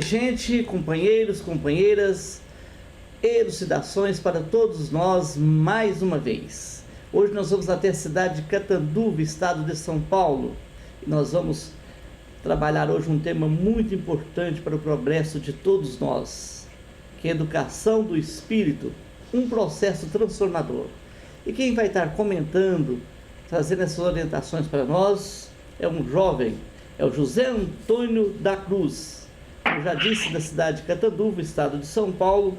gente, companheiros, companheiras, elucidações para todos nós mais uma vez. Hoje nós vamos até a cidade de Catanduva, estado de São Paulo, e nós vamos trabalhar hoje um tema muito importante para o progresso de todos nós, que é a educação do espírito, um processo transformador. E quem vai estar comentando, trazendo essas orientações para nós, é um jovem, é o José Antônio da Cruz, como já disse, da cidade de Catanduva, estado de São Paulo.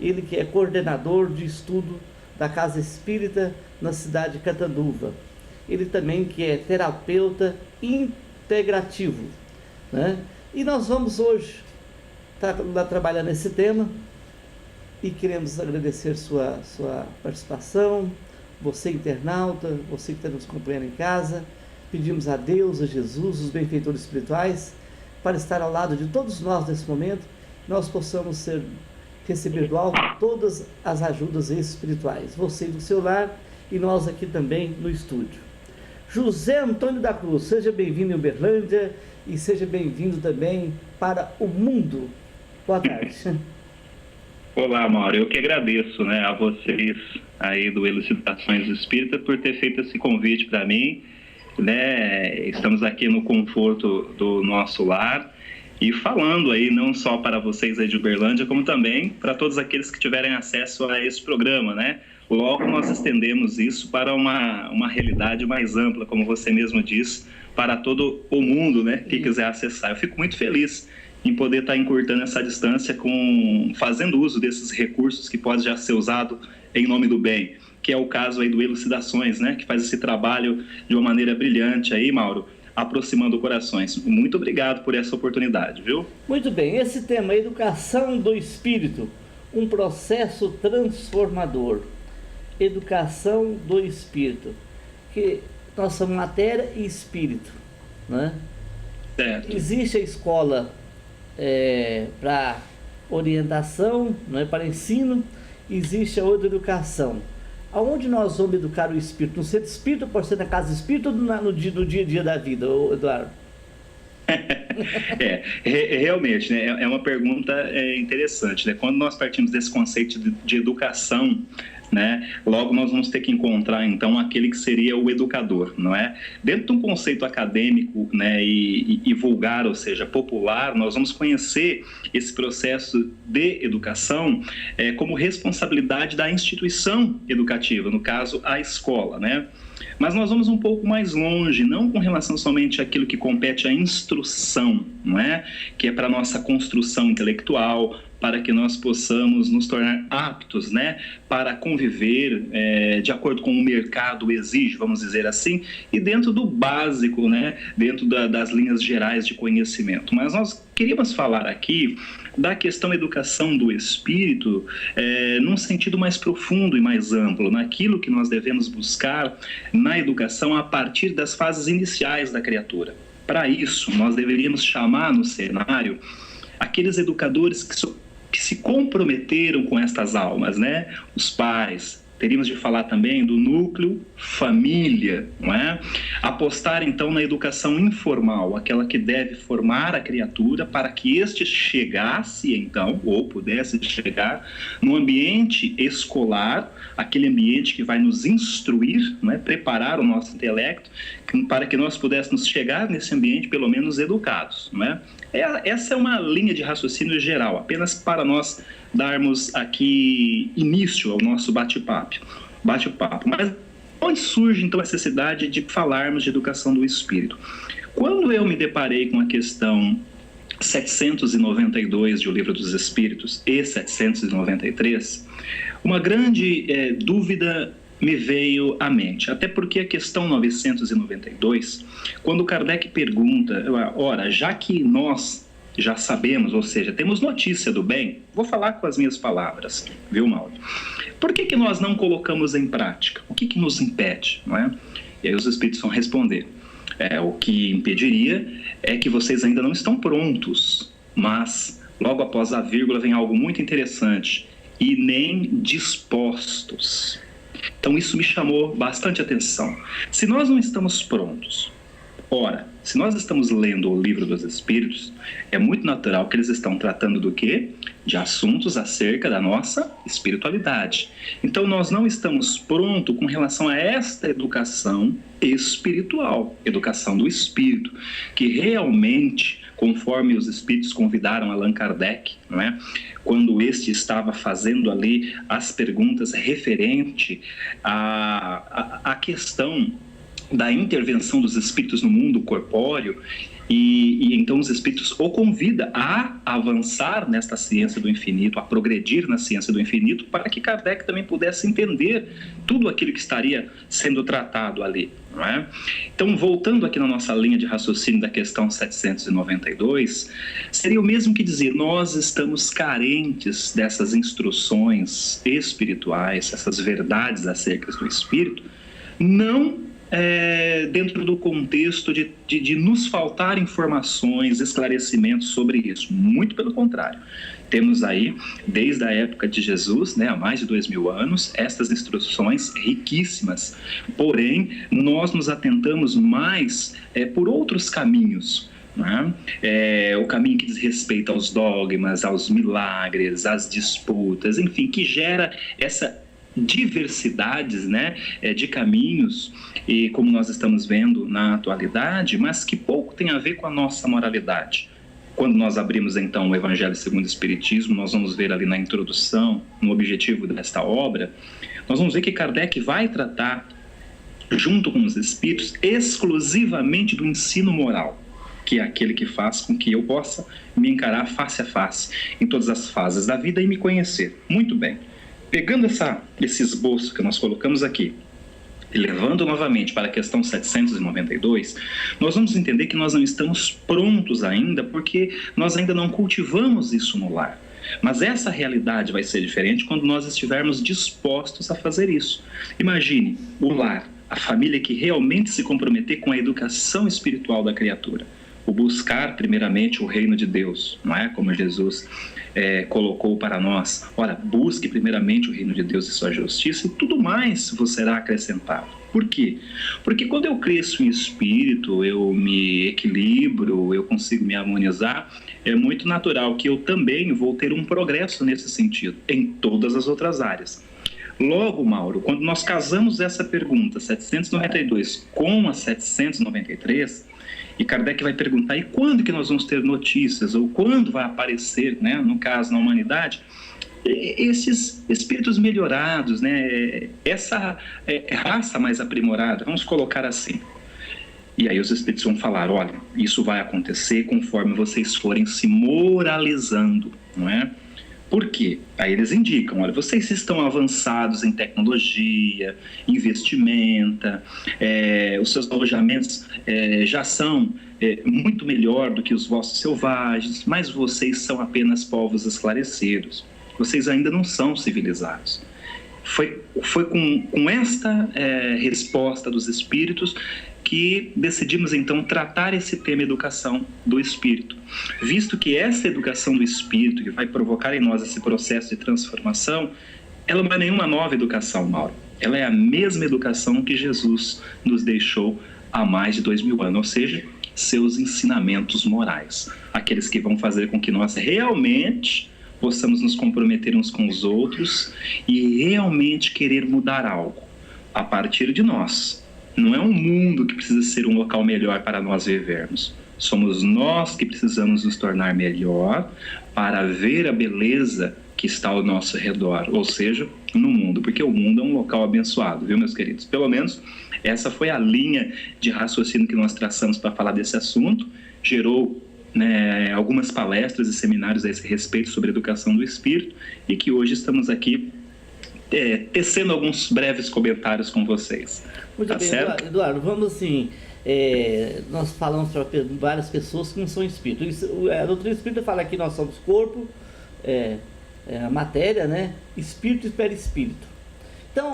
Ele que é coordenador de estudo da Casa Espírita na cidade de Catanduva. Ele também que é terapeuta integrativo, né? E nós vamos hoje estar trabalhando esse tema e queremos agradecer sua participação, você internauta, você que está nos acompanhando em casa. Pedimos a Deus, a Jesus, os benfeitores espirituais, para estar ao lado de todos nós nesse momento, nós possamos receber do alto todas as ajudas espirituais, você do seu lar e nós aqui também no estúdio. José Antônio da Cruz, seja bem-vindo em Uberlândia e seja bem-vindo também para o mundo. Boa tarde. Olá, Mauro, eu que agradeço, a vocês aí do Elucidações Espíritas por ter feito esse convite para mim. Estamos aqui no conforto do nosso lar e falando aí não só para vocês aí de Uberlândia, como também para todos aqueles que tiverem acesso a esse programa, Logo nós estendemos isso para uma realidade mais ampla, como você mesmo disse, para todo o mundo, que quiser acessar. Eu fico muito feliz em poder estar encurtando essa distância fazendo uso desses recursos que pode já ser usado em nome do bem, que é o caso aí do Elucidações, que faz esse trabalho de uma maneira brilhante aí, Mauro, aproximando corações. Muito obrigado por essa oportunidade, viu? Muito bem, esse tema, educação do espírito, um processo transformador. Educação do espírito, que nossa matéria e espírito, Certo. Existe a escola para orientação, para ensino, existe a outra educação. Aonde nós vamos educar o espírito? No centro espírita, pode ser na casa espírita ou no dia a dia da vida, Eduardo? Realmente, é uma pergunta interessante, Quando nós partimos desse conceito de educação, logo nós vamos ter que encontrar então aquele que seria o educador, não é? Dentro de um conceito acadêmico, e vulgar, ou seja, popular, nós vamos conhecer esse processo de educação como responsabilidade da instituição educativa, no caso a escola, Mas nós vamos um pouco mais longe, não com relação somente àquilo que compete à instrução, que é para a nossa construção intelectual, para que nós possamos nos tornar aptos, para conviver de acordo com o mercado exige, vamos dizer assim, e dentro do básico, dentro das linhas gerais de conhecimento. Mas nós queríamos falar aqui da questão educação do espírito num sentido mais profundo e mais amplo, naquilo que nós devemos buscar na educação a partir das fases iniciais da criatura. Para isso, nós deveríamos chamar no cenário aqueles educadores que se comprometeram com estas almas, Os pais. Teríamos de falar também do núcleo família, Apostar então na educação informal, aquela que deve formar a criatura para que este chegasse então, ou pudesse chegar, no ambiente escolar, aquele ambiente que vai nos instruir, preparar o nosso intelecto, para que nós pudéssemos chegar nesse ambiente pelo menos educados, Essa é uma linha de raciocínio geral, apenas para nós darmos aqui início ao nosso bate-papo. Mas onde surge então a necessidade de falarmos de educação do espírito? Quando eu me deparei com a questão 792 de O Livro dos Espíritos e 793, uma grande dúvida me veio à mente, até porque a questão 992, quando Kardec pergunta, ora, já que nós já sabemos, ou seja, temos notícia do bem, vou falar com as minhas palavras, viu, Mauro? Por que nós não colocamos em prática? O que nos impede, E aí os espíritos vão responder. O que impediria é que vocês ainda não estão prontos, mas logo após a vírgula vem algo muito interessante, e nem dispostos. Então isso me chamou bastante atenção. Se nós não estamos prontos Ora, se nós estamos lendo o Livro dos Espíritos, é muito natural que eles estão tratando do quê? De assuntos acerca da nossa espiritualidade. Então, nós não estamos prontos com relação a esta educação espiritual, educação do espírito, que realmente, conforme os espíritos convidaram Allan Kardec, não é? Quando este estava fazendo ali as perguntas referente à questão da intervenção dos espíritos no mundo corpóreo, e então os espíritos o convida a avançar nesta ciência do infinito, a progredir na ciência do infinito, para que Kardec também pudesse entender tudo aquilo que estaria sendo tratado ali, não é? Então, voltando aqui na nossa linha de raciocínio da questão 792, seria o mesmo que dizer, nós estamos carentes dessas instruções espirituais, essas verdades acerca do espírito, não dentro do contexto de nos faltar informações, esclarecimentos sobre isso. Muito pelo contrário. Temos aí, desde a época de Jesus, né, há mais de 2000 anos, estas instruções riquíssimas. Porém, nós nos atentamos mais por outros caminhos. Né? O caminho que diz respeito aos dogmas, aos milagres, às disputas, enfim, que gera essa diversidades, né, de caminhos, e como nós estamos vendo na atualidade, mas que pouco tem a ver com a nossa moralidade. Quando nós abrimos então o Evangelho segundo o Espiritismo, nós vamos ver ali na introdução, no objetivo desta obra, nós vamos ver que Kardec vai tratar, junto com os espíritos, exclusivamente do ensino moral, que é aquele que faz com que eu possa me encarar face a face em todas as fases da vida e me conhecer. Muito bem. Pegando esse esboço que nós colocamos aqui, e levando novamente para a questão 792, nós vamos entender que nós não estamos prontos ainda, porque nós ainda não cultivamos isso no lar. Mas essa realidade vai ser diferente quando nós estivermos dispostos a fazer isso. Imagine o lar, a família que realmente se comprometer com a educação espiritual da criatura. O buscar primeiramente o reino de Deus, não é? Como Jesus colocou para nós. Ora, busque primeiramente o reino de Deus e sua justiça, e tudo mais vos será acrescentado. Por quê? Porque quando eu cresço em espírito, eu me equilibro, eu consigo me harmonizar, é muito natural que eu também vou ter um progresso nesse sentido, em todas as outras áreas. Logo, Mauro, quando nós casamos essa pergunta 792 com a 793, e Kardec vai perguntar, e quando que nós vamos ter notícias, ou quando vai aparecer, né, no caso, na humanidade, esses espíritos melhorados, né, essa raça mais aprimorada, vamos colocar assim. E aí os espíritos vão falar, olha, isso vai acontecer conforme vocês forem se moralizando, não é? Por quê? Aí eles indicam, olha, vocês estão avançados em tecnologia, em vestimenta, os seus alojamentos já são muito melhor do que os vossos selvagens, mas vocês são apenas povos esclarecidos, vocês ainda não são civilizados. Foi com esta resposta dos espíritos que decidimos então tratar esse tema educação do espírito, visto que essa educação do espírito que vai provocar em nós esse processo de transformação, ela não é nenhuma nova educação, Mauro, ela é a mesma educação que Jesus nos deixou há mais de 2000 anos, ou seja, seus ensinamentos morais, aqueles que vão fazer com que nós realmente possamos nos comprometer uns com os outros e realmente querer mudar algo a partir de nós. Não é um mundo que precisa ser um local melhor para nós vivermos. Somos nós que precisamos nos tornar melhor para ver a beleza que está ao nosso redor, ou seja, no mundo, porque o mundo é um local abençoado, viu, meus queridos? Pelo menos essa foi a linha de raciocínio que nós traçamos para falar desse assunto, gerou algumas palestras e seminários a esse respeito sobre educação do espírito, e que hoje estamos aqui tecendo alguns breves comentários com vocês. Muito bem, certo? Eduardo, vamos assim, nós falamos para várias pessoas que não são espíritos. A doutrina espírita fala que nós somos corpo, a matéria, né? Espírito e perispírito. Então,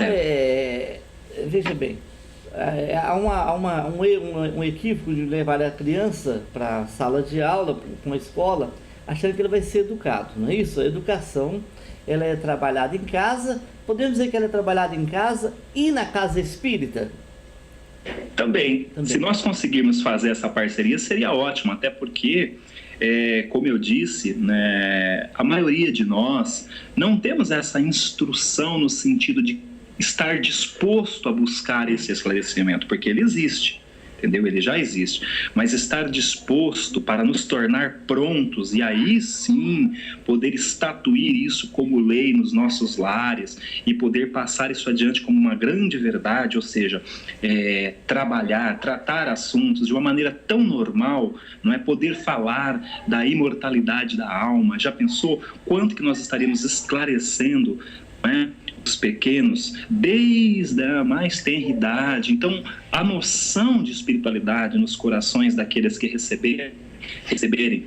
veja bem, há um equívoco de levar a criança para a sala de aula, para uma escola, achando que ele vai ser educado, não é isso? A educação, ela é trabalhada em casa. Podemos dizer que ela é trabalhada em casa e na casa espírita? Também. Se nós conseguirmos fazer essa parceria, seria ótimo, até porque, como eu disse, né, a maioria de nós não temos essa instrução no sentido de estar disposto a buscar esse esclarecimento, porque ele existe. Entendeu? Ele já existe, mas estar disposto para nos tornar prontos e aí sim poder estatuir isso como lei nos nossos lares e poder passar isso adiante como uma grande verdade, ou seja, tratar assuntos de uma maneira tão normal, não é? Poder falar da imortalidade da alma. Já pensou quanto que nós estaríamos esclarecendo, não é? Os pequenos, desde a mais tenra idade. Então, a noção de espiritualidade nos corações daqueles que receberem,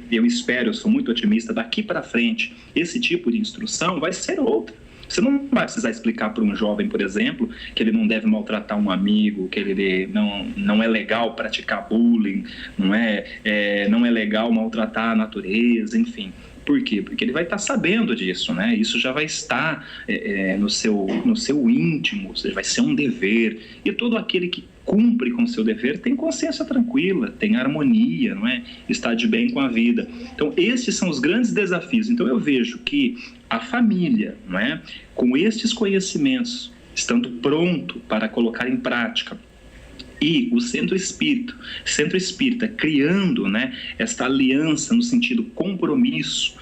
eu espero, eu sou muito otimista, daqui para frente, esse tipo de instrução vai ser outra. Você não vai precisar explicar para um jovem, por exemplo, que ele não deve maltratar um amigo, que ele não é legal praticar bullying, não é legal maltratar a natureza, enfim. Por quê? Porque ele vai estar sabendo disso, né? Isso já vai estar no seu íntimo, ou seja, vai ser um dever. E todo aquele que cumpre com o seu dever tem consciência tranquila, tem harmonia, não é? Está de bem com a vida. Então, estes são os grandes desafios. Então, eu vejo que a família, não é? Com estes conhecimentos, estando pronto para colocar em prática, e o centro espírita criando, né, esta aliança no sentido compromisso,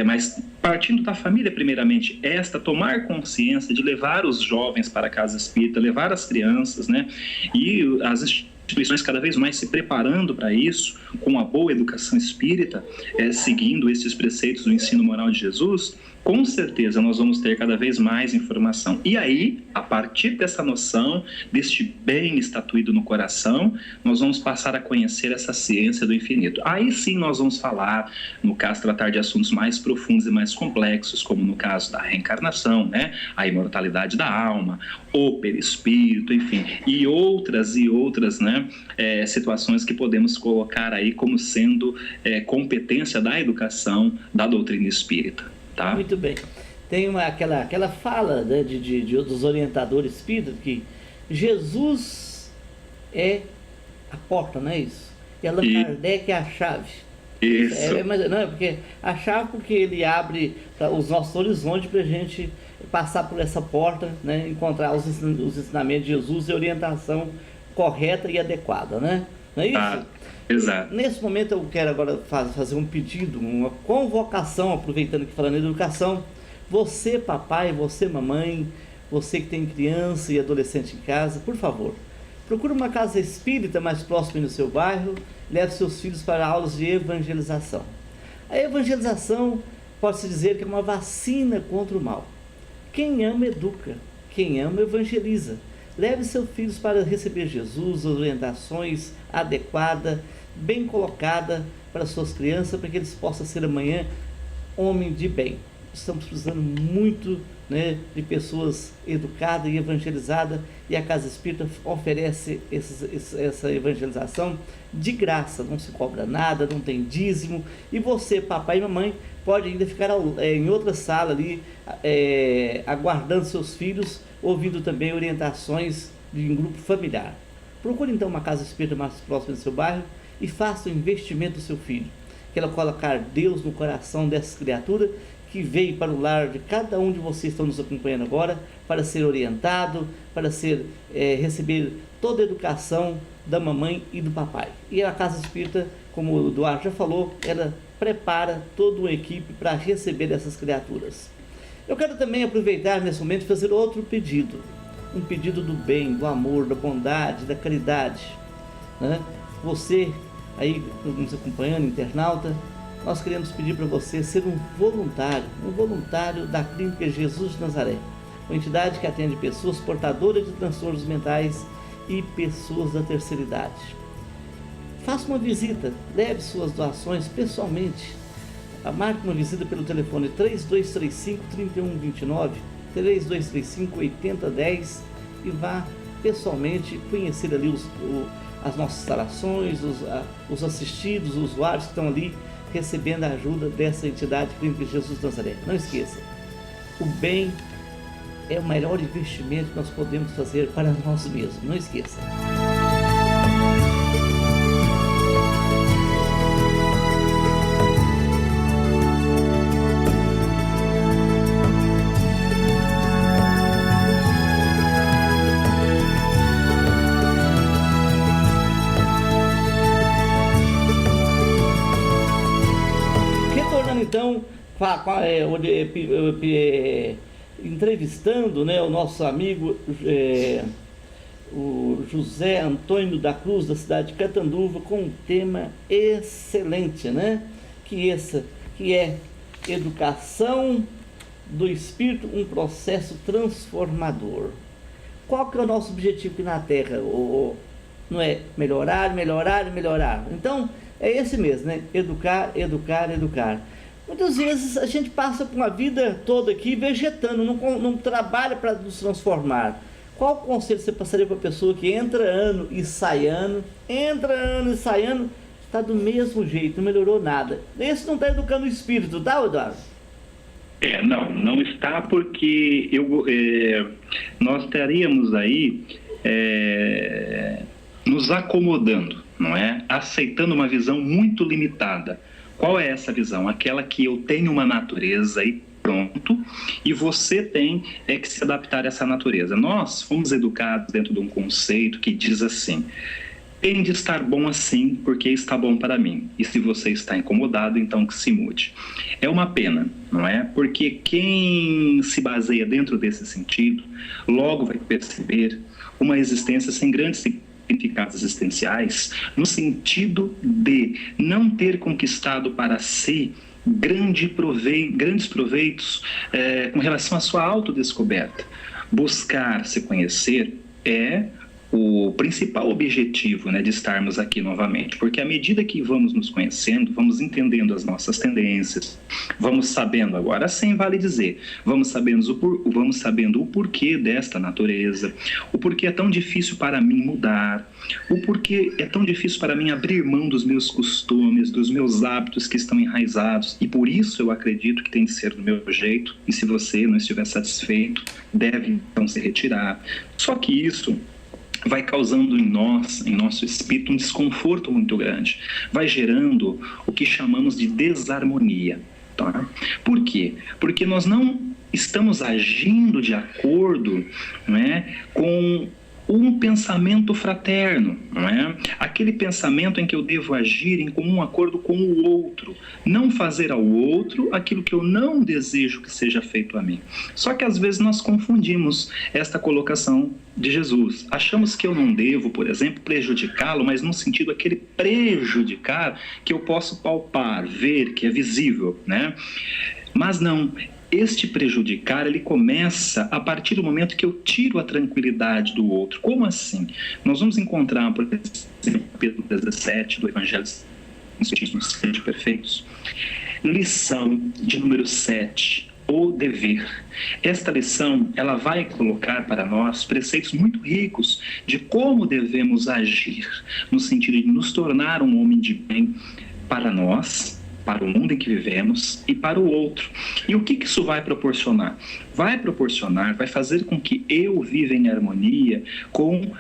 mas partindo da família primeiramente, tomar consciência de levar os jovens para a casa espírita, levar as crianças, né, e as instituições cada vez mais se preparando para isso, com a boa educação espírita, seguindo esses preceitos do ensino moral de Jesus, com certeza nós vamos ter cada vez mais informação. E aí, a partir dessa noção, deste bem estatuído no coração, nós vamos passar a conhecer essa ciência do infinito. Aí sim nós vamos falar, no caso, tratar de assuntos mais profundos e mais complexos, como no caso da reencarnação, né? A imortalidade da alma, o perispírito, enfim, e outras, né? Situações que podemos colocar aí como sendo competência da educação da doutrina espírita. Tá? Muito bem. Tem aquela fala, né, dos orientadores espíritas que Jesus é a porta, não é isso? E Allan Kardec é a chave. Isso. Porque a chave, porque ele abre os nossos horizontes para a gente passar por essa porta, né, encontrar os ensinamentos de Jesus e orientação correta e adequada, né? Não é isso? Exato. Nesse momento eu quero agora fazer um pedido, uma convocação, aproveitando que falando em educação. Você, papai, você, mamãe, você que tem criança e adolescente em casa, por favor, procure uma casa espírita mais próxima no seu bairro, leve seus filhos para aulas de evangelização. A evangelização pode-se dizer que é uma vacina contra o mal. Quem ama, educa. Quem ama, evangeliza. Leve seus filhos para receber Jesus, orientações adequadas, bem colocada para suas crianças, para que eles possam ser amanhã homem de bem. Estamos precisando muito, né, de pessoas educadas e evangelizadas, e a Casa Espírita oferece essa evangelização de graça, não se cobra nada, não tem dízimo, e você, papai e mamãe, pode ainda ficar em outra sala ali, aguardando seus filhos, ouvindo também orientações de um grupo familiar. Procure então uma Casa Espírita mais próxima do seu bairro e faça o investimento do seu filho. Que ela colocar Deus no coração dessa criatura que veio para o lar de cada um de vocês que estão nos acompanhando agora, para ser orientado, para receber toda a educação da mamãe e do papai. E a Casa Espírita, como o Eduardo já falou, ela prepara toda uma equipe para receber essas criaturas. Eu quero também aproveitar nesse momento e fazer outro pedido. Um pedido do bem, do amor, da bondade, da caridade, né? Você aí nos acompanhando, internauta, nós queremos pedir para você ser um voluntário da Clínica Jesus de Nazaré, uma entidade que atende pessoas portadoras de transtornos mentais e pessoas da terceira idade. Faça uma visita, leve suas doações pessoalmente. Marque uma visita pelo telefone 3235-3129, 3235-8010 e vá pessoalmente conhecer ali as nossas instalações, os assistidos, os usuários que estão ali recebendo a ajuda dessa entidade Clínica Jesus de Nazaré. Não esqueça, o bem é o melhor investimento que nós podemos fazer para nós mesmos. Não esqueça. entrevistando, né, o nosso amigo o José Antônio da Cruz, da cidade de Catanduva, com um tema excelente, né? Que é educação do espírito, um processo transformador. Qual que é o nosso objetivo aqui na Terra? Não é melhorar, melhorar e melhorar. Então, é esse mesmo, né? Educar, educar, educar. Muitas vezes a gente passa por uma vida toda aqui vegetando, não trabalha para nos transformar. Qual conselho você passaria para a pessoa que entra ano e sai ano, está do mesmo jeito, não melhorou nada? Esse não está educando o espírito, tá, Eduardo? Não está, porque nós estaríamos aí nos acomodando, não é? Aceitando uma visão muito limitada. Qual é essa visão? Aquela que eu tenho uma natureza e pronto, e você tem que se adaptar a essa natureza. Nós fomos educados dentro de um conceito que diz assim: tem de estar bom assim, porque está bom para mim. E se você está incomodado, então que se mude. É uma pena, não é? Porque quem se baseia dentro desse sentido, logo vai perceber uma existência sem grandes significados existenciais, no sentido de não ter conquistado para si grandes proveitos com relação à sua autodescoberta. Buscar se conhecer é o principal objetivo, né, de estarmos aqui novamente, porque à medida que vamos nos conhecendo, vamos entendendo as nossas tendências, vamos sabendo, agora sim vale dizer, vamos sabendo o porquê desta natureza, o porquê é tão difícil para mim mudar, o porquê é tão difícil para mim abrir mão dos meus costumes, dos meus hábitos que estão enraizados, e por isso eu acredito que tem de ser do meu jeito, e se você não estiver satisfeito, deve então se retirar. Só que isso vai causando em nosso espírito, um desconforto muito grande. Vai gerando o que chamamos de desarmonia. Tá? Por quê? Porque nós não estamos agindo de acordo, não é, com um pensamento fraterno, não é? Aquele pensamento em que eu devo agir em comum acordo com o outro, não fazer ao outro aquilo que eu não desejo que seja feito a mim. Só que às vezes nós confundimos esta colocação de Jesus. Achamos que eu não devo, por exemplo, prejudicá-lo, mas no sentido aquele prejudicar que eu posso palpar, ver, que é visível, né? Mas não. Este prejudicar, ele começa a partir do momento que eu tiro a tranquilidade do outro. Como assim? Nós vamos encontrar, por exemplo, Pedro 17 do Evangelho dos Sete Perfeitos, lição de número 7, o dever. Esta lição, ela vai colocar para nós preceitos muito ricos de como devemos agir, no sentido de nos tornar um homem de bem para nós, para o mundo em que vivemos e para o outro. E o que isso vai proporcionar? Vai fazer com que eu viva em harmonia com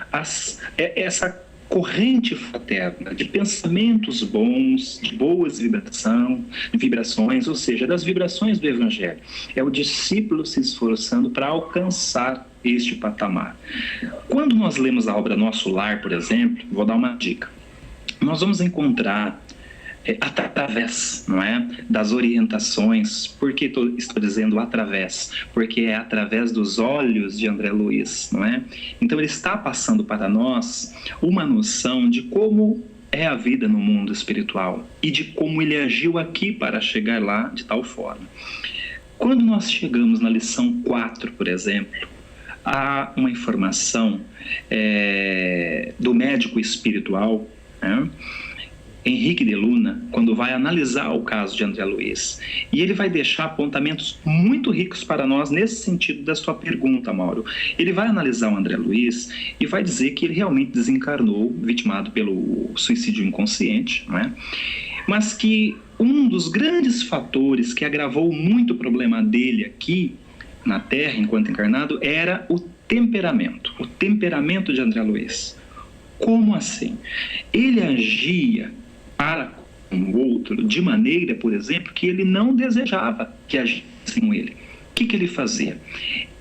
essa corrente fraterna de pensamentos bons, de boas vibrações, ou seja, das vibrações do Evangelho. É o discípulo se esforçando para alcançar este patamar. Quando nós lemos a obra Nosso Lar, por exemplo, vou dar uma dica. Nós vamos encontrar através, não é, das orientações. Por que estou dizendo através? Porque é através dos olhos de André Luiz, não é? Então ele está passando para nós uma noção de como é a vida no mundo espiritual e de como ele agiu aqui para chegar lá de tal forma. Quando nós chegamos na lição 4, por exemplo, há uma informação do médico espiritual, né? Henrique de Luna, quando vai analisar o caso de André Luiz. E ele vai deixar apontamentos muito ricos para nós nesse sentido da sua pergunta, Mauro. Ele vai analisar o André Luiz e vai dizer que ele realmente desencarnou, vitimado pelo suicídio inconsciente, não é? Mas que um dos grandes fatores que agravou muito o problema dele aqui na Terra, enquanto encarnado, era o temperamento de André Luiz. Como assim? Ele agia para com o outro de maneira, por exemplo, que ele não desejava que agissem com ele. O que ele fazia?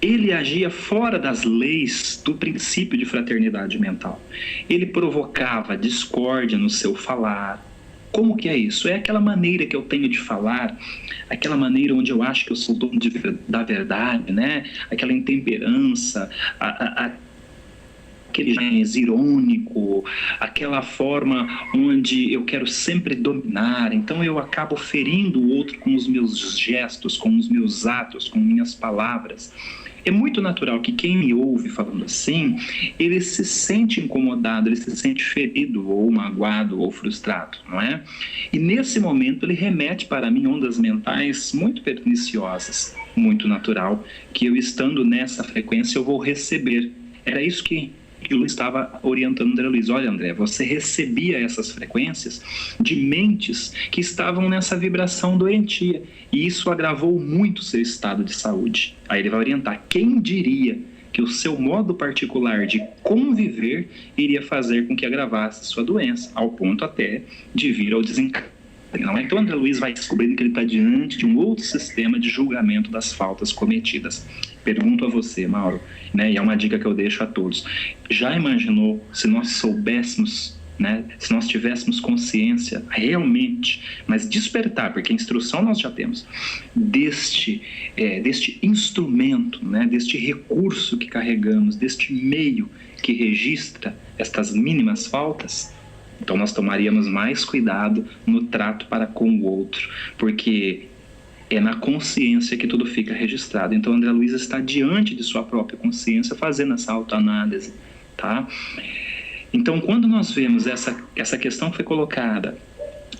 Ele agia fora das leis do princípio de fraternidade mental. Ele provocava discórdia no seu falar, Como que é isso? É aquela maneira que eu tenho de falar, aquela maneira onde eu acho que eu sou dono da verdade, né? Aquela intemperança, aquele gênero irônico, aquela forma onde eu quero sempre dominar, então eu acabo ferindo o outro com os meus gestos, com os meus atos, com minhas palavras. É muito natural que quem me ouve falando assim, ele se sente incomodado, ele se sente ferido, ou magoado, ou frustrado, não é? E nesse momento ele remete para mim ondas mentais muito perniciosas, muito natural, que eu estando nessa frequência eu vou receber. Era isso que o Luiz estava orientando André Luiz. Olha, André, você recebia essas frequências de mentes que estavam nessa vibração doentia, e isso agravou muito o seu estado de saúde. Aí ele vai orientar: quem diria que o seu modo particular de conviver iria fazer com que agravasse sua doença, ao ponto até de vir ao desencarne. Então André Luiz vai descobrindo que ele está diante de um outro sistema de julgamento das faltas cometidas. Pergunto a você, Mauro, né, e é uma dica que eu deixo a todos: já imaginou se nós soubéssemos, né, se nós tivéssemos consciência realmente, mas despertar, porque a instrução nós já temos, deste instrumento, né, deste recurso que carregamos, deste meio que registra estas mínimas faltas? Então nós tomaríamos mais cuidado no trato para com o outro, porque é na consciência que tudo fica registrado. Então André Luiz está diante de sua própria consciência fazendo essa autoanálise, tá? Então quando nós vemos essa questão que foi colocada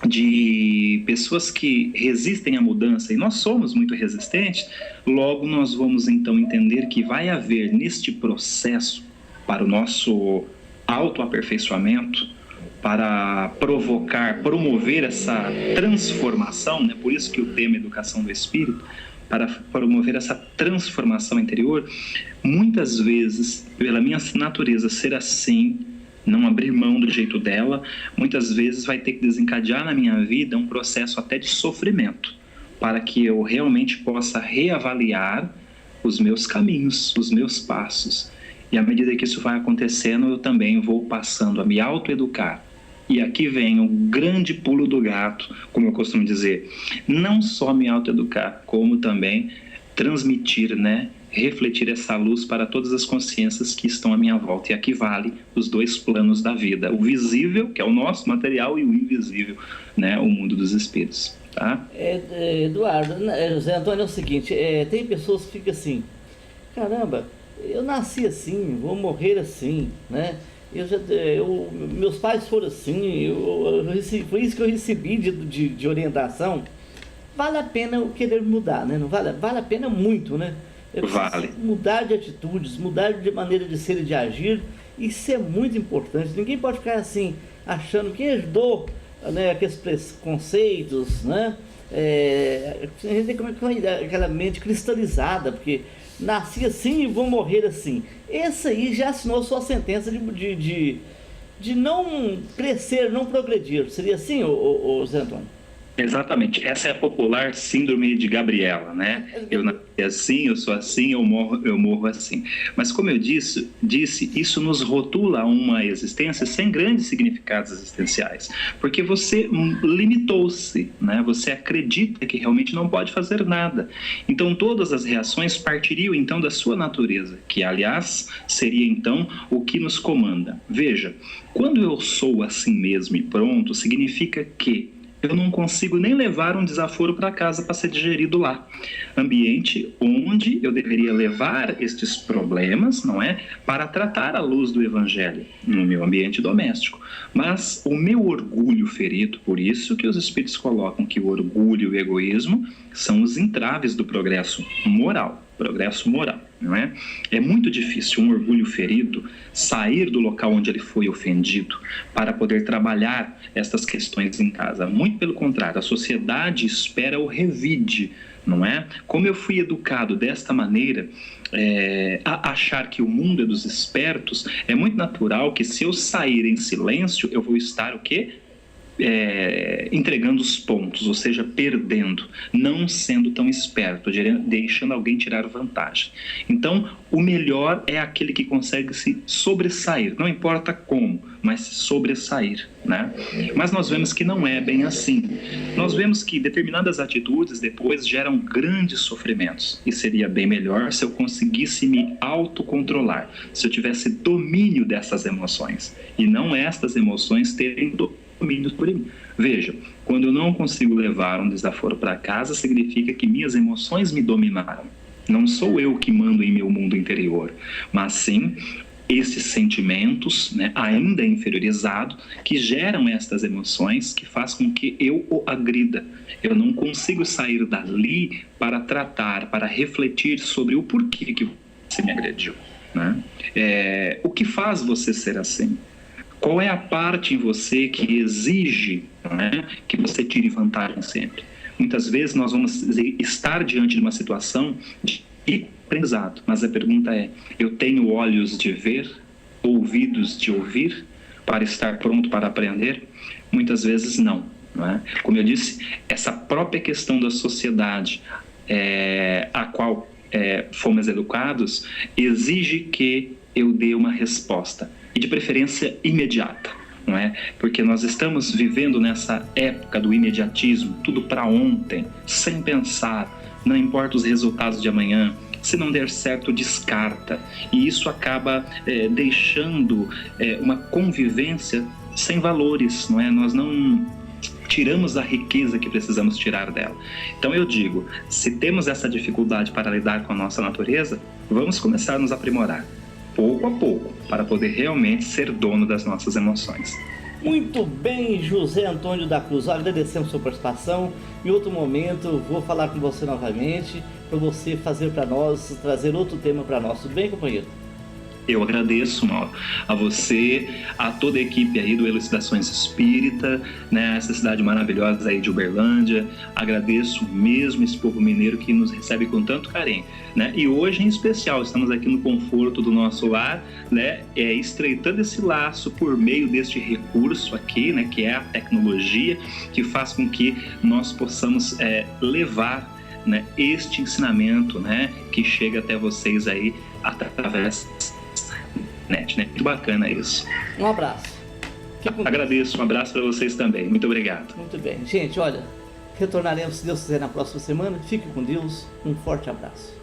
de pessoas que resistem à mudança, e nós somos muito resistentes, logo nós vamos então entender que vai haver neste processo para o nosso autoaperfeiçoamento, para promover essa transformação, né? Por isso que o tema é Educação do Espírito, para promover essa transformação interior, muitas vezes, pela minha natureza ser assim, não abrir mão do jeito dela, muitas vezes vai ter que desencadear na minha vida um processo até de sofrimento, para que eu realmente possa reavaliar os meus caminhos, os meus passos. E à medida que isso vai acontecendo, eu também vou passando a me autoeducar. E aqui vem o grande pulo do gato, como eu costumo dizer: não só me autoeducar, como também transmitir, né, refletir essa luz para todas as consciências que estão à minha volta. E aqui vale os dois planos da vida: o visível, que é o nosso material, e o invisível, né, o mundo dos espíritos. Tá? Eduardo, José Antônio, é o seguinte, tem pessoas que ficam assim: caramba, eu nasci assim, vou morrer assim, né? Meus pais foram assim, foi isso que eu recebi de orientação. Vale a pena eu querer mudar, né? Não vale a pena muito, né? Vale. Mudar de atitudes, mudar de maneira de ser e de agir, isso é muito importante. Ninguém pode ficar assim, achando que herdou, né, aqueles conceitos, né? A gente tem que aquela mente cristalizada, porque nasci assim e vou morrer assim. Esse aí já assinou sua sentença de não crescer, não progredir. Seria assim, ô Zé Antônio? Exatamente. Essa é a popular síndrome de Gabriela, né? Eu nasci assim, eu sou assim, eu morro assim. Mas como eu disse, isso nos rotula a uma existência sem grandes significados existenciais. Porque você limitou-se, né? Você acredita que realmente não pode fazer nada. Então todas as reações partiriam então da sua natureza, que aliás seria então o que nos comanda. Veja, quando eu sou assim mesmo e pronto, significa que eu não consigo nem levar um desaforo para casa para ser digerido lá. Ambiente onde eu deveria levar estes problemas, não é? Para tratar à luz do Evangelho, no meu ambiente doméstico. Mas o meu orgulho ferido, por isso que os espíritos colocam que o orgulho e o egoísmo são os entraves do progresso moral. Progresso moral, não é? É muito difícil um orgulho ferido sair do local onde ele foi ofendido para poder trabalhar estas questões em casa. Muito pelo contrário, a sociedade espera o revide, não é? Como eu fui educado desta maneira, a achar que o mundo é dos espertos, é muito natural que se eu sair em silêncio, eu vou estar o quê? entregando os pontos, ou seja, perdendo, não sendo tão esperto, deixando alguém tirar vantagem. Então, o melhor é aquele que consegue se sobressair, não importa como, mas se sobressair, né? Mas nós vemos que não é bem assim. Nós vemos que determinadas atitudes depois geram grandes sofrimentos, e seria bem melhor se eu conseguisse me autocontrolar, se eu tivesse domínio dessas emoções, e não estas emoções terem domínio por mim. Veja, quando eu não consigo levar um desaforo para casa, significa que minhas emoções me dominaram. Não sou eu que mando em meu mundo interior, mas sim esses sentimentos, né, ainda inferiorizados, que geram estas emoções, que faz com que eu o agrida. Eu não consigo sair dali para tratar, para refletir sobre o porquê que você me agrediu, né? O que faz você ser assim? Qual é a parte em você que exige, né, que você tire vantagem sempre? Muitas vezes nós vamos estar diante de uma situação de aprendizado, mas a pergunta é: eu tenho olhos de ver, ouvidos de ouvir, para estar pronto para aprender? Muitas vezes não, não é? Como eu disse, essa própria questão da sociedade a qual fomos educados exige que eu dê uma resposta, e de preferência imediata, não é? Porque nós estamos vivendo nessa época do imediatismo, tudo para ontem, sem pensar, não importa os resultados de amanhã, se não der certo, descarta, e isso acaba deixando uma convivência sem valores, não é? Nós não tiramos a riqueza que precisamos tirar dela. Então eu digo, se temos essa dificuldade para lidar com a nossa natureza, vamos começar a nos aprimorar, pouco a pouco, para poder realmente ser dono das nossas emoções. Muito bem, José Antônio da Cruz, agradecemos a sua participação. Em outro momento vou falar com você novamente, para você fazer para nós, trazer outro tema para nós. Tudo bem, companheiro? Eu agradeço, Mauro, a você, a toda a equipe aí do Elucidações Espírita, né, essa cidade maravilhosa aí de Uberlândia. Agradeço mesmo esse povo mineiro que nos recebe com tanto carinho, né? E hoje, em especial, estamos aqui no conforto do nosso lar, né, estreitando esse laço por meio deste recurso aqui, né, que é a tecnologia, que faz com que nós possamos levar, né, este ensinamento, né, que chega até vocês aí através net, né? Muito bacana isso. Um abraço. Agradeço, um abraço para vocês também. Muito obrigado. Muito bem. Gente, olha, retornaremos, se Deus quiser, na próxima semana. Fique com Deus. Um forte abraço.